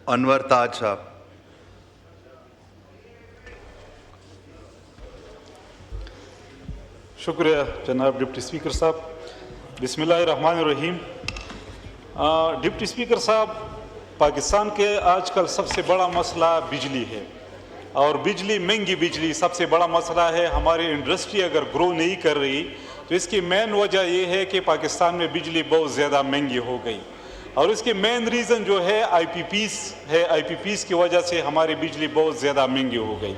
انور تاج صاحب. شکریہ جناب ڈپٹی اسپیکر صاحب. بسم اللہ الرحمن الرحیم. ڈپٹی اسپیکر صاحب، پاکستان کے آج کل سب سے بڑا مسئلہ بجلی ہے، اور بجلی، مہنگی بجلی سب سے بڑا مسئلہ ہے. ہماری انڈسٹری اگر گرو نہیں کر رہی تو اس کی مین وجہ یہ ہے کہ پاکستان میں بجلی بہت زیادہ مہنگی ہو گئی، اور اس کی مین ریزن جو ہے آئی پی پیز ہے. آئی پی پیز کی وجہ سے ہماری بجلی بہت زیادہ مہنگی ہو گئی.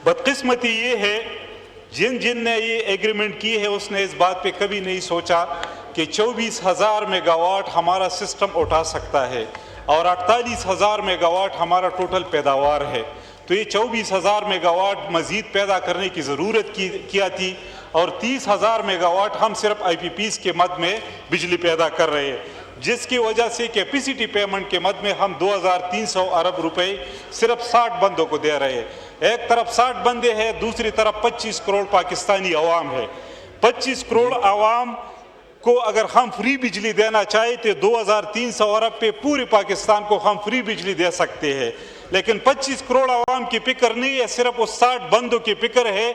بدقسمتی یہ ہے جن نے یہ ایگریمنٹ کی ہے اس نے اس بات پہ کبھی نہیں سوچا کہ 24,000 میگا واٹ ہمارا سسٹم اٹھا سکتا ہے اور 48,000 میگا واٹ ہمارا ٹوٹل پیداوار ہے. تو یہ 24,000 میگا واٹ مزید پیدا کرنے کی ضرورت کیا تھی، اور 30,000 میگا واٹ ہم صرف آئی پی پیز کے مد میں بجلی پیدا کر رہے ہیں، جس کی وجہ سے کیپیسٹی پیمنٹ کے مد میں ہم 2,300 ارب روپے صرف 60 بندوں کو دے رہے ہیں. ایک طرف 60 بندے ہیں، دوسری طرف 25 کروڑ پاکستانی عوام ہے. 25 کروڑ عوام کو اگر ہم فری بجلی دینا چاہے تو 2,300 ارب پہ پورے پاکستان کو ہم فری بجلی دے سکتے ہیں. لیکن 25 کروڑ عوام کی فکر نہیں ہے، صرف اس 60 بندوں کی فکر ہے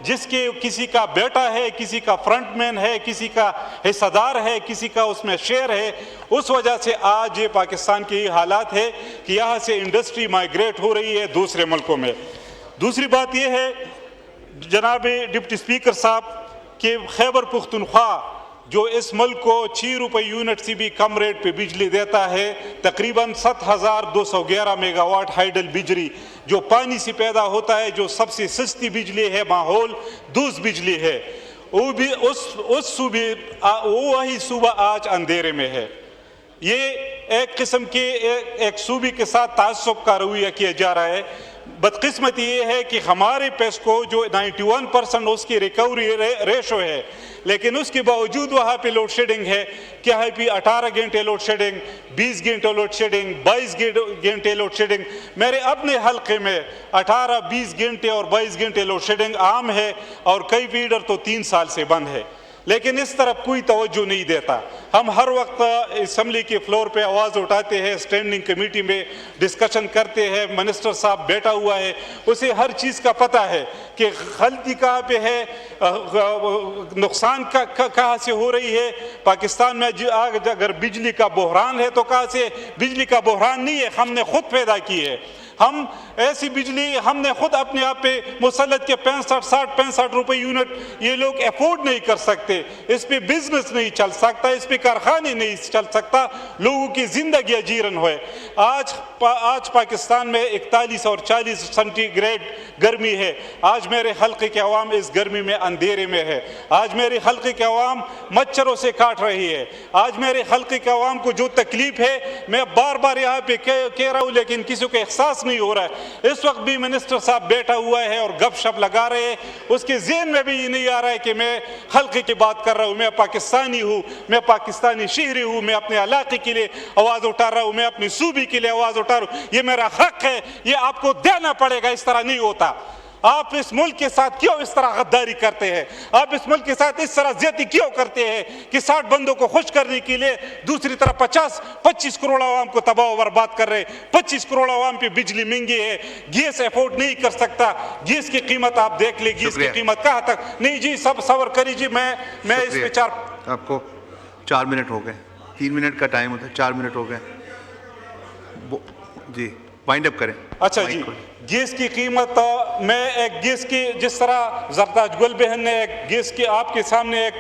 جس کے کسی کا بیٹا ہے، کسی کا فرنٹ مین ہے، کسی کا حصہ دار ہے، کسی کا اس میں شیئر ہے. اس وجہ سے آج یہ پاکستان کے یہ حالات ہے کہ یہاں سے انڈسٹری مائیگریٹ ہو رہی ہے دوسرے ملکوں میں. دوسری بات یہ ہے جناب ڈپٹی اسپیکر صاحب کہ خیبر پختونخوا جو اس ملک کو 6 روپے یونٹ سے بھی کم ریٹ پہ بجلی دیتا ہے، تقریباً 7,211 میگا واٹ ہائیڈل بجلی جو پانی سے پیدا ہوتا ہے، جو سب سے سستی بجلی ہے، ماحول دوست بجلی ہے، وہ بھی وہی صوبہ آج اندھیرے میں ہے. یہ ایک قسم کے ایک صوبے کے ساتھ تعصب کا رویہ کیا جا رہا ہے. بدقسمتی یہ ہے کہ ہمارے پیسکو جو 91% اس کی ریکوری ریشو ہے، لیکن اس کے باوجود وہاں پہ لوڈ شیڈنگ ہے. کیا ہے پہ 18 گھنٹے لوڈ شیڈنگ، 20 گھنٹے لوڈ شیڈنگ، 22 گھنٹے لوڈ شیڈنگ. میرے اپنے حلقے میں 18، 20 گھنٹے اور 22 گھنٹے لوڈ شیڈنگ عام ہے، اور کئی فیڈر تو 3 سال سے بند ہے. لیکن اس طرف کوئی توجہ نہیں دیتا. ہم ہر وقت اسمبلی کے فلور پہ آواز اٹھاتے ہیں، اسٹینڈنگ کمیٹی میں ڈسکشن کرتے ہیں، منسٹر صاحب بیٹھا ہوا ہے، اسے ہر چیز کا پتہ ہے کہ غلطی کہاں پہ ہے، نقصان کہاں سے ہو رہی ہے. پاکستان میں اگر بجلی کا بحران ہے تو کہاں سے؟ بجلی کا بحران نہیں ہے، ہم نے خود پیدا کی ہے. ہم ایسی بجلی ہم نے خود اپنے آپ پہ مسلط کے 65 روپے یونٹ یہ لوگ افورڈ نہیں کر سکتے. اس پہ بزنس نہیں چل سکتا، اس پہ کارخانے نہیں چل سکتا، لوگوں کی زندگی اجیرن ہوئے. آج پاکستان میں 41 اور 40 سینٹی گریڈ گرمی ہے. آج میرے حلقے کے عوام اس گرمی میں اندھیرے میں ہے. آج میرے حلقے کے عوام مچھروں سے کاٹ رہی ہے. آج میرے حلقے کے عوام کو جو تکلیف ہے میں بار بار یہاں پہ کہہ رہا ہوں، لیکن کسی کو احساس نہیں ہو رہا ہے. اس وقت بھی منسٹر صاحب بیٹھا ہوا ہے اور گپ شپ لگا رہے ہیں، اس کے ذہن میں بھی یہ نہیں آ رہا ہے کہ میں حلقے کی بات کر رہا ہوں، میں پاکستانی ہوں، میں پاکستانی شہری ہوں، میں اپنے علاقے کے لیے آواز اٹھا رہا ہوں، میں اپنی صوبے کے لیے آواز اٹھا رہا ہوں. یہ میرا حق ہے، یہ آپ کو دینا پڑے گا. اس طرح نہیں ہوتا. آپ اس ملک کے ساتھ کیوں اس طرح غداری کرتے ہیں؟ آپ اس ملک کے ساتھ اس طرح زیادتی کیوں کرتے ہیں کہ 60 بندوں کو خوش کرنے کے لیے دوسری طرف 25 کروڑ عوام کو تباہ و برباد کر رہے ہیں؟ 25 کروڑ عوام پہ بجلی مہنگی ہے، گیس افورڈ نہیں کر سکتا. گیس کی قیمت آپ دیکھ لیں، گیس کی قیمت کہاں تک نہیں جی. سب صبر کری جی. میں اس پہ آپ کو 4 منٹ ہو گئے، 3 منٹ کا ٹائم ہوتا ہے، 4 منٹ ہو گئے جی. وائنڈ اپ کریں. اچھا جی. گیس کی قیمت میں ایک گیس کی جس طرح زرداج گل بہن نے ایک گیس کی آپ کے سامنے ایک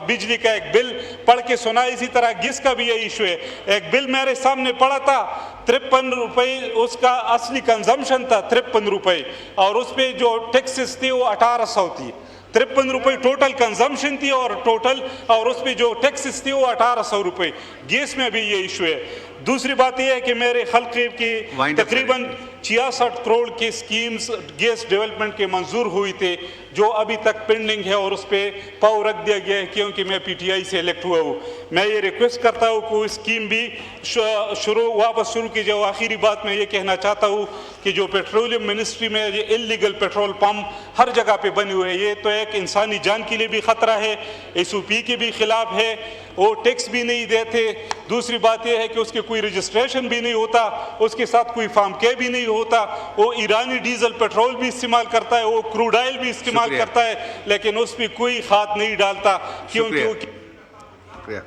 بجلی کا ایک بل پڑھ کے سنا، اسی طرح گیس کا بھی یہ ایشو ہے. ایک بل میرے سامنے پڑا تھا، 53 روپے اس کا اصلی کنزمپشن تھا، 53 روپے، اور اس پہ جو ٹیکسز تھی وہ 1800 تھی. 53 روپے ٹوٹل کنزمپشن تھی اور اس پہ جو ٹیکسز تھی وہ 1800 روپے. گیس میں بھی یہ ایشو ہے. دوسری بات یہ ہے کہ میرے حلقے کی تقریباً 66 کروڑ کی سکیمز گیس ڈیولپمنٹ کے منظور ہوئی تھے جو ابھی تک پینڈنگ ہے، اور اس پہ پاؤ رکھ دیا گیا ہے کیونکہ میں پی ٹی آئی سے الیکٹ ہوا ہوں. میں یہ ریکویسٹ کرتا ہوں کہ اسکیم بھی واپس شروع کی جائے. آخری بات میں یہ کہنا چاہتا ہوں کہ جو پیٹرولیم منسٹری میں یہ انلیگل پیٹرول پمپ ہر جگہ پہ بنے ہوئے ہیں، یہ تو ایک انسانی جان کے لیے بھی خطرہ ہے، ایس او پی کے بھی خلاف ہے. وہ ٹیکس بھی نہیں دیتے. دوسری بات یہ ہے کہ اس کے کوئی رجسٹریشن بھی نہیں ہوتا, اس کے ساتھ کوئی فارم کے بھی نہیں ہوتا. وہ ایرانی ڈیزل پیٹرول بھی استعمال کرتا ہے, وہ کروڈ آئل بھی استعمال شکریہ. کرتا ہے, لیکن اس پہ کوئی کھاد نہیں ڈالتا. کیوں؟ شکریہ.